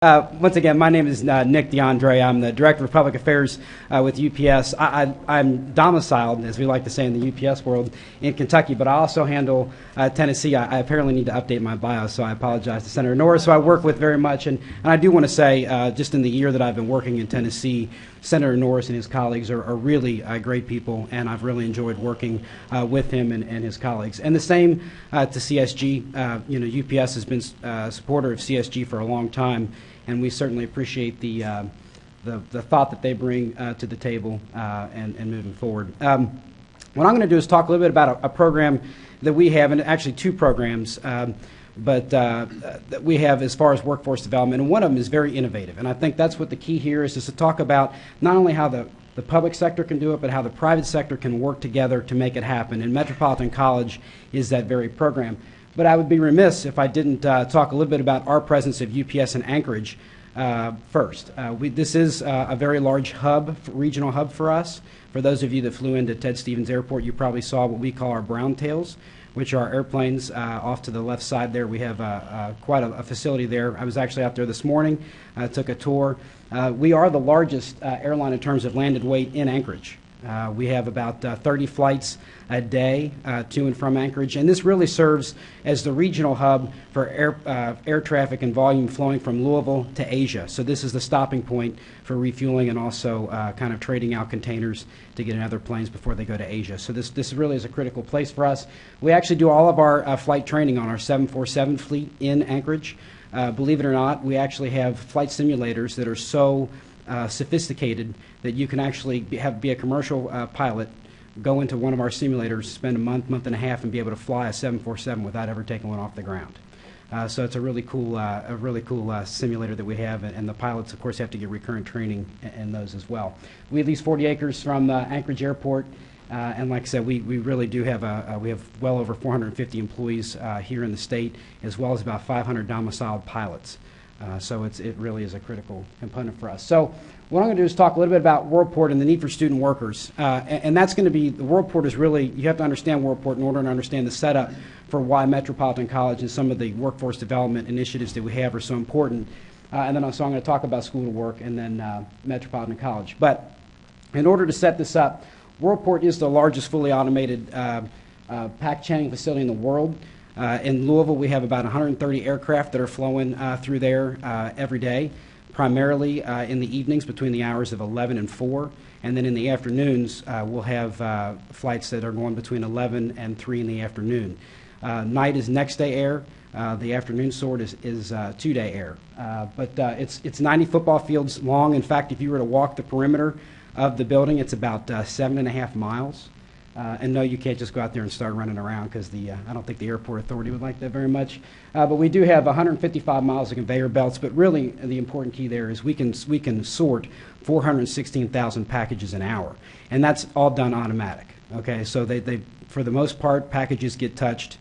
Once again, my name is Nick DeAndre. I'm the Director of Public Affairs with UPS. I'm domiciled, as we like to say in the UPS world, in Kentucky, but I also handle Tennessee. I apparently need to update my bio, so I apologize to Senator Norris, who I work with very much. And I do want to say, just in the year that I've been working in Tennessee, Senator Norris and his colleagues are really great people, and I've really enjoyed working with him and his colleagues. And the same to CSG. UPS has been a supporter of CSG for a long time, and we certainly appreciate the thought that they bring to the table and moving forward. What I'm going to do is talk a little bit about a program that we have, and actually two programs, that we have as far as workforce development, and one of them is very innovative. And I think that's what the key here is to talk about not only how the public sector can do it, but how the private sector can work together to make it happen. And Metropolitan College is that very program. But I would be remiss if I didn't talk a little bit about our presence of UPS in Anchorage first. This is a very large hub, regional hub for us. For those of you that flew into Ted Stevens Airport, you probably saw what we call our brown tails, which are airplanes off to the left side there. We have quite a facility there. I was actually out there this morning, took a tour. We are the largest airline in terms of landed weight in Anchorage. We have about 30 flights a day to and from Anchorage, and this really serves as the regional hub for air traffic and volume flowing from Louisville to Asia. So this is the stopping point for refueling and also kind of trading out containers to get in other planes before they go to Asia. So this really is a critical place for us. We actually do all of our flight training on our 747 fleet in Anchorage. Believe it or not, we actually have flight simulators that are so sophisticated that you can actually be a commercial pilot, go into one of our simulators, spend a month and a half, and be able to fly a 747 without ever taking one off the ground. So it's a really cool simulator that we have, and the pilots, of course, have to get recurrent training in those as well. We lease 40 acres from Anchorage Airport, and like I said, we really do have we have well over 450 employees here in the state, as well as about 500 domiciled pilots. So it really is a critical component for us. So what I'm going to do is talk a little bit about Worldport and the need for student workers. And that's going to be, the Worldport is really, you have to understand Worldport in order to understand the setup for why Metropolitan College and some of the workforce development initiatives that we have are so important. And then so I'm going to talk about School to Work and then Metropolitan College. But in order to set this up, Worldport is the largest fully automated pack channing facility in the world. In Louisville, we have about 130 aircraft that are flowing through there every day, primarily in the evenings between the hours of 11 and 4. And then in the afternoons, we'll have flights that are going between 11 and 3 in the afternoon. Night is next day air. The afternoon sort is 2-day air. But it's 90 football fields long. In fact, if you were to walk the perimeter of the building, it's about 7.5 miles. And no, you can't just go out there and start running around because I don't think the airport authority would like that very much. But we do have 155 miles of conveyor belts. But really, the important key there is we can sort 416,000 packages an hour, and that's all done automatic. Okay, so they for the most part, packages get touched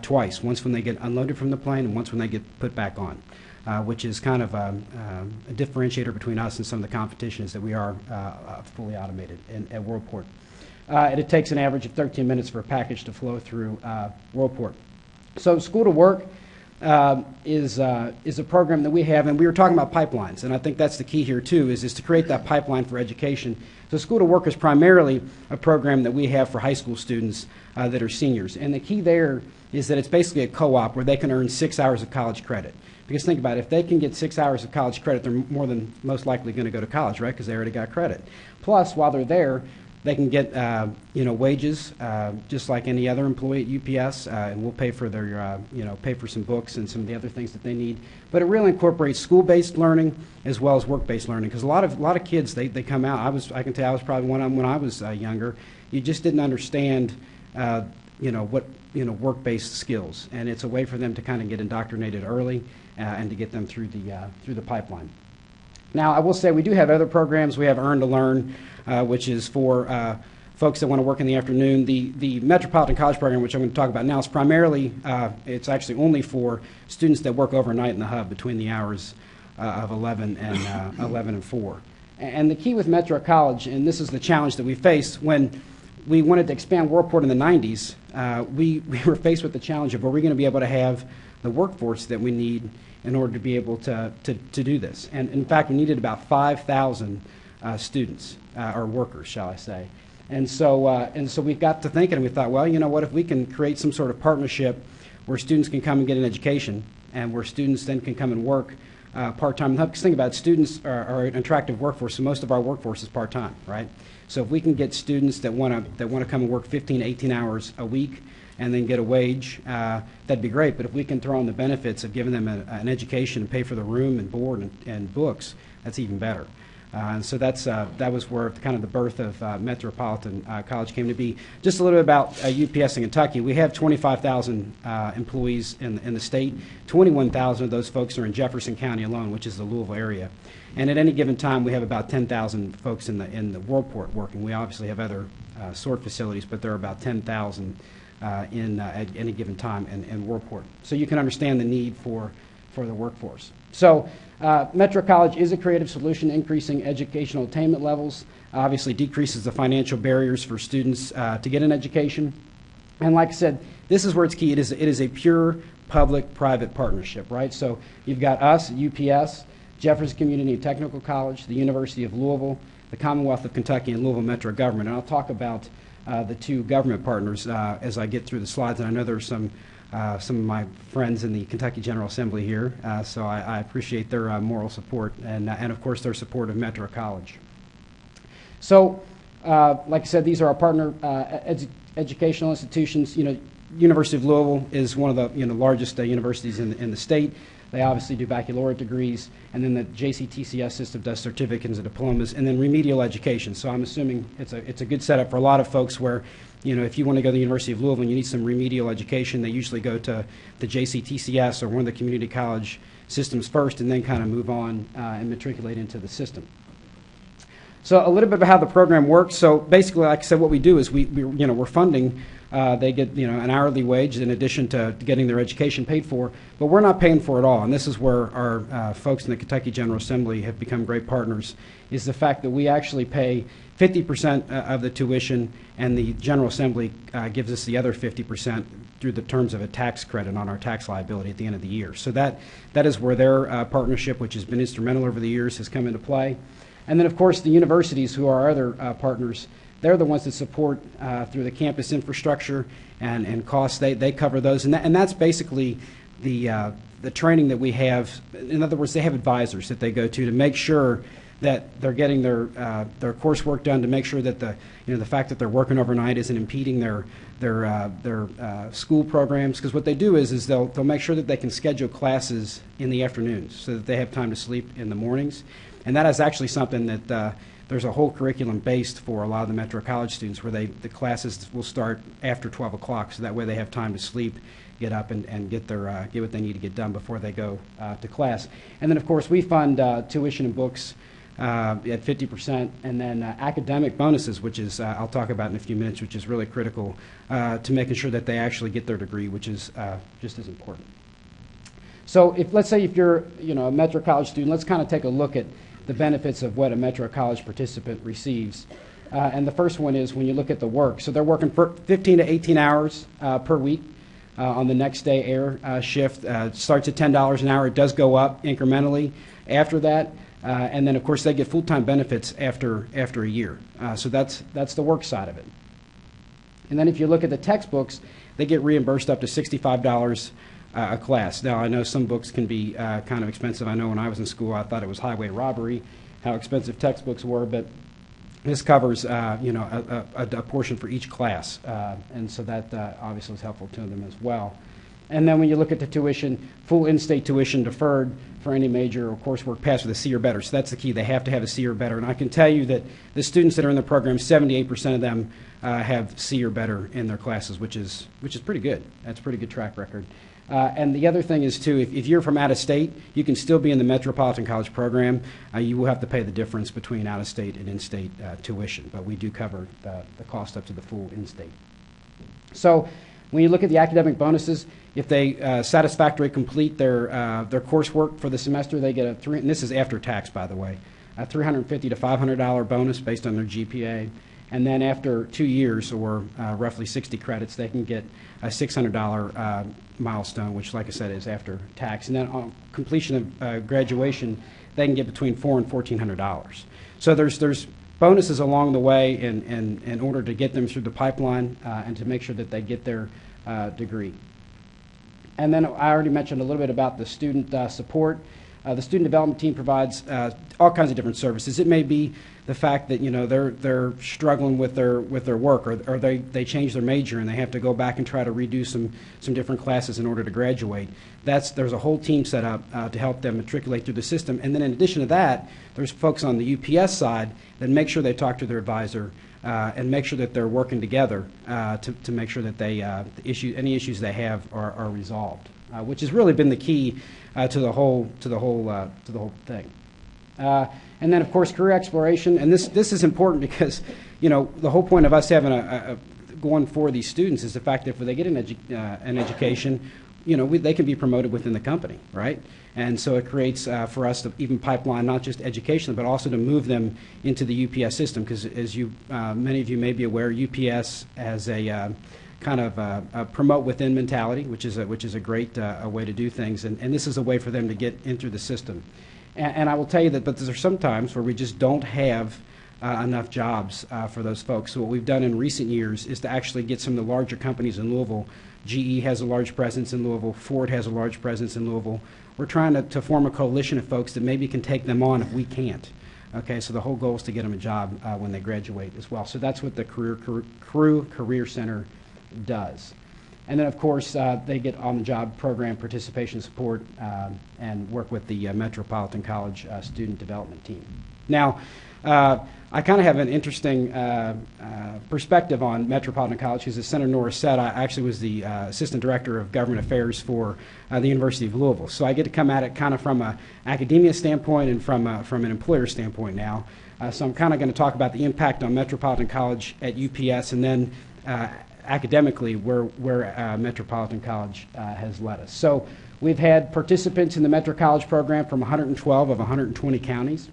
twice. Once when they get unloaded from the plane, and once when they get put back on. Which is kind of a differentiator between us and some of the competitions that we are fully automated at Worldport. And it takes an average of 13 minutes for a package to flow through Worldport. So School to Work is a program that we have, and we were talking about pipelines, and I think that's the key here too, is to create that pipeline for education. So School to Work is primarily a program that we have for high school students that are seniors, and the key there is that it's basically a co-op where they can earn 6 hours of college credit. Because think about it, if they can get 6 hours of college credit, they're more than most likely going to go to college, right? Because they already got credit. Plus, while they're there, they can get wages just like any other employee at UPS, and we'll pay for their pay for some books and some of the other things that they need. But it really incorporates school-based learning as well as work-based learning. Because a lot of kids they come out. I can tell I was probably one of them when I was younger. You just didn't understand what work-based skills, and it's a way for them to kind of get indoctrinated early and to get them through the pipeline. Now, I will say we do have other programs. We have Earn to Learn, which is for folks that want to work in the afternoon. The Metropolitan College program, which I'm going to talk about now, is primarily, it's actually only for students that work overnight in the hub between the hours of 11 and 4. And the key with Metro College, and this is the challenge that we face, when we wanted to expand Worldport in the 90s, we were faced with the challenge of, are we going to be able to have the workforce that we need in order to be able to do this? And in fact, we needed about 5,000 students, or workers, shall I say. And so we got to thinking, and we thought, well, you know what, if we can create some sort of partnership where students can come and get an education, and where students then can come and work part-time. Because think about it, students are an attractive workforce, so most of our workforce is part-time, right? So if we can get students that want to come and work 15 to 18 hours a week and then get a wage, that'd be great. But if we can throw in the benefits of giving them an education and pay for the room and board and books, that's even better. And so that was where kind of the birth of Metropolitan College came to be. Just a little bit about UPS in Kentucky. We have 25,000 employees in the state. 21,000 of those folks are in Jefferson County alone, which is the Louisville area. And at any given time, we have about 10,000 folks in the Worldport working. We obviously have other sort facilities, but there are about 10,000 at any given time in Worldport. So you can understand the need for the workforce. So Metro College is a creative solution, increasing educational attainment levels, obviously decreases the financial barriers for students to get an education. And like I said, this is where it's key. It is a pure public-private partnership, right? So you've got us, UPS, Jefferson Community and Technical College, the University of Louisville, the Commonwealth of Kentucky, and Louisville Metro Government. And I'll talk about the two government partners as I get through the slides, and I know there's some of my friends in the Kentucky General Assembly here, so I appreciate their moral support and of course their support of Metro College. So, like I said, these are our partner educational institutions. You know, University of Louisville is one of the largest universities in the state. They obviously do baccalaureate degrees, and then the JCTCS system does certificates and diplomas, and then remedial education. So I'm assuming it's a good setup for a lot of folks where, you know, if you want to go to the University of Louisville and you need some remedial education, they usually go to the JCTCS or one of the community college systems first, and then kind of move on and matriculate into the system. So a little bit about how the program works. So basically, like I said, what we do is we're funding. They get an hourly wage in addition to getting their education paid for, but we're not paying for it all. And this is where our folks in the Kentucky General Assembly have become great partners, is the fact that we actually pay 50% of the tuition, and the General Assembly gives us the other 50% through the terms of a tax credit on our tax liability at the end of the year. So that is where their partnership, which has been instrumental over the years, has come into play. And then, of course, the universities, who are our other partners, they're the ones that support through the campus infrastructure and costs. They cover those, and that's basically the training that we have. In other words, they have advisors that they go to make sure that they're getting their coursework done, to make sure that the fact that they're working overnight isn't impeding their school programs. Because what they do is they'll make sure that they can schedule classes in the afternoons so that they have time to sleep in the mornings. And that is actually something that there's a whole curriculum based for a lot of the Metro College students, where the classes will start after 12 o'clock, so that way they have time to sleep, get up, and get what they need to get done before they go to class. And then, of course, we fund tuition and books at 50%, and then academic bonuses, which is I'll talk about in a few minutes, which is really critical to making sure that they actually get their degree, which is just as important. So let's say if you're a Metro College student, let's kind of take a look at the benefits of what a Metro College participant receives. And the first one is when you look at the work. So they're working for 15 to 18 hours per week on the next day air shift. Starts at $10 an hour. It does go up incrementally after that. And then, of course, they get full-time benefits after a year. So that's the work side of it. And then if you look at the textbooks, they get reimbursed up to $65 a class. Now, I know some books can be kind of expensive. I know when I was in school, I thought it was highway robbery how expensive textbooks were, but this covers a portion for each class, and so that obviously is helpful to them as well. And then when you look at the tuition, full in-state tuition deferred for any major or coursework passed with a C or better. So that's the key. They have to have a C or better. And I can tell you that the students that are in the program, 78% of them have C or better in their classes, which is pretty good. That's a pretty good track record. And the other thing is, too, if you're from out of state, you can still be in the Metropolitan College program. You will have to pay the difference between out-of-state and in-state tuition, but we do cover the cost up to the full in-state. So when you look at the academic bonuses, if they satisfactorily complete their coursework for the semester, they get and this is after tax, by the way, a $350 to $500 bonus based on their GPA. And then after 2 years, or roughly 60 credits, they can get a $600 milestone, which, like I said, is after tax. And then on completion of graduation, they can get between $400 and $1,400. So there's bonuses along the way in order to get them through the pipeline and to make sure that they get their degree. And then I already mentioned a little bit about the student support. The student development team provides all kinds of different services. It may be the fact that they're struggling with their work, or they change their major and they have to go back and try to redo some different classes in order to graduate. There's a whole team set up to help them matriculate through the system. And then in addition to that, there's folks on the UPS side that make sure they talk to their advisor and make sure that they're working together to make sure that any issues they have are resolved, which has really been the key to the whole thing. And then, of course, career exploration. And this is important because, the whole point of us having going for these students is the fact that if they get an education, they can be promoted within the company, right? And so it creates for us to even pipeline not just education, but also to move them into the UPS system. Because as many of you may be aware, UPS has a kind of a promote within mentality, which is a great way to do things. And this is a way for them to get into the system. And I will tell you that, but there are some times where we just don't have enough jobs for those folks. So what we've done in recent years is to actually get some of the larger companies in Louisville. GE has a large presence in Louisville. Ford has a large presence in Louisville. We're trying to form a coalition of folks that maybe can take them on if we can't. Okay, so the whole goal is to get them a job when they graduate as well. So that's what the Crew Career Center does. And then, of course, they get on-the-job program participation support and work with the Metropolitan College student development team. Now, I kind of have an interesting perspective on Metropolitan College because, as Senator Norris said, I actually was the Assistant Director of Government Affairs for the University of Louisville. So I get to come at it kind of from an academia standpoint and from an employer standpoint now. So I'm kind of going to talk about the impact on Metropolitan College at UPS and then academically where Metropolitan College has led us. So we've had participants in the Metro College program from 112 of 120 counties.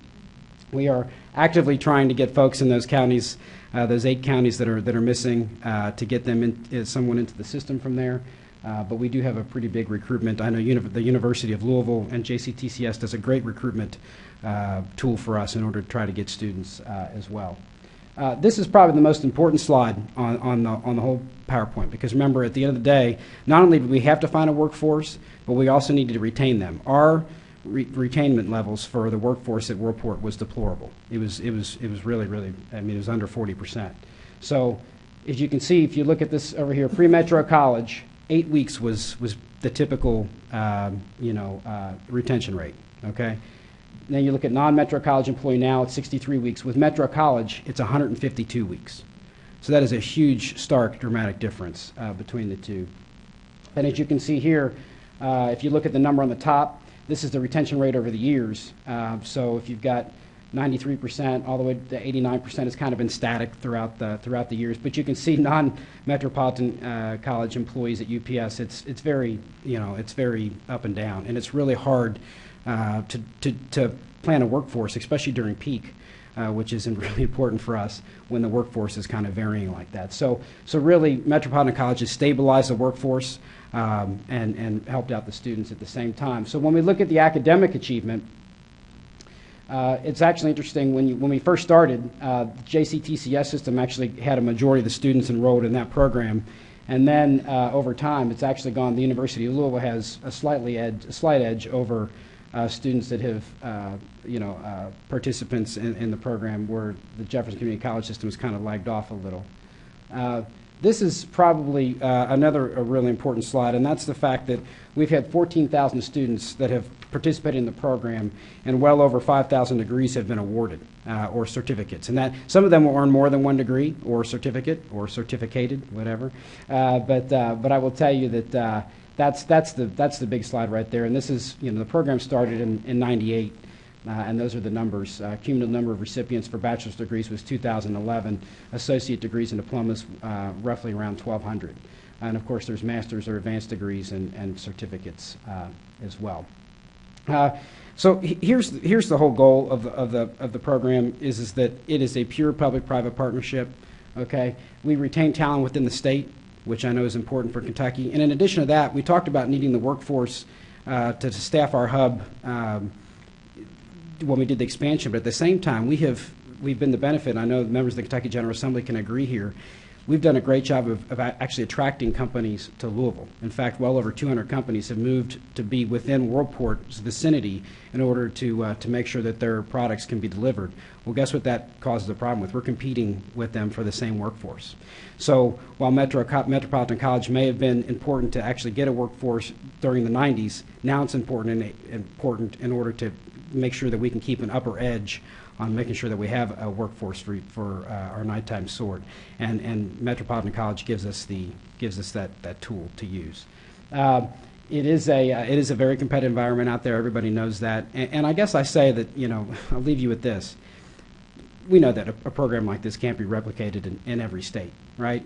We are actively trying to get folks in those counties, those 8 counties that are missing, to get them someone into the system from there. But we do have a pretty big recruitment. I know the University of Louisville and JCTCS does a great recruitment tool for us in order to try to get students as well. This is probably the most important slide on the whole PowerPoint, because remember, at the end of the day, not only do we have to find a workforce, but we also needed to retain them. Our retainment levels for the workforce at Worldport was deplorable. It was really, it was under 40%. So as you can see, if you look at this over here, pre-Metro College, 8 weeks was the typical retention rate. Okay. Then you look at non-Metro College employee now, it's 63 weeks. With Metro College, it's 152 weeks. So that is a huge, stark, dramatic difference between the two. And as you can see here, if you look at the number on the top, this is the retention rate over the years. So if you've got 93% all the way to 89%, it's kind of been static throughout the years. But you can see non-Metropolitan College employees at UPS, it's very up and down, and it's really hard to plan a workforce, especially during peak, which is really important for us when the workforce is kind of varying like that. So really, Metropolitan College has stabilized the workforce and helped out the students at the same time. So when we look at the academic achievement, it's actually interesting. When we first started, the JCTCS system actually had a majority of the students enrolled in that program. And then over time, it's actually gone. The University of Louisville has a slight edge over students that have, participants in the program, where the Jefferson Community College system has kind of lagged off a little. This is probably another really important slide, and that's the fact that we've had 14,000 students that have participated in the program, and well over 5,000 degrees have been awarded, or certificates. And that some of them will earn more than one degree, or certificate, or certificated, whatever. But I will tell you that that's the big slide right there. And this is, the program started in '98. And those are the numbers. Cumulative number of recipients for bachelor's degrees was 2,011. Associate degrees and diplomas, roughly around 1,200. And of course, there's master's or advanced degrees and certificates as well. So here's the whole goal of the program is that it is a pure public-private partnership. okay? We retain talent within the state, which I know is important for Kentucky. And in addition to that, we talked about needing the workforce to staff our hub when we did the expansion, but at the same time, we've been the benefit, and I know the members of the Kentucky General Assembly can agree here, we've done a great job of actually attracting companies to Louisville. In fact, well over 200 companies have moved to be within Worldport's vicinity in order to make sure that their products can be delivered. Well, guess what that causes a problem with? We're competing with them for the same workforce. So while Metropolitan College may have been important to actually get a workforce during the 90s, now it's important in order to make sure that we can keep an upper edge on making sure that we have a workforce for our nighttime sort, and Metropolitan College gives us that tool to use. It is a very competitive environment out there. Everybody knows that, and I guess I say that, you know, I'll leave you with this. We know that a program like this can't be replicated in every state, right?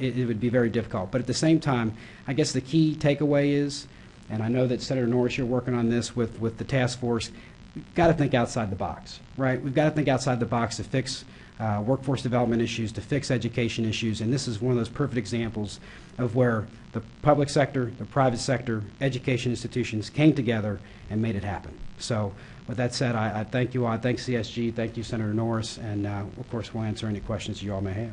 It would be very difficult. But at the same time, I guess the key takeaway is, and I know that Senator Norris, you're working on this with the task force, we've got to think outside the box, right? We've got to think outside the box to fix workforce development issues, to fix education issues, and this is one of those perfect examples of where the public sector, the private sector, education institutions came together and made it happen. So with that said, I thank you all. I thank CSG. Thank you, Senator Norris, and of course we'll answer any questions you all may have.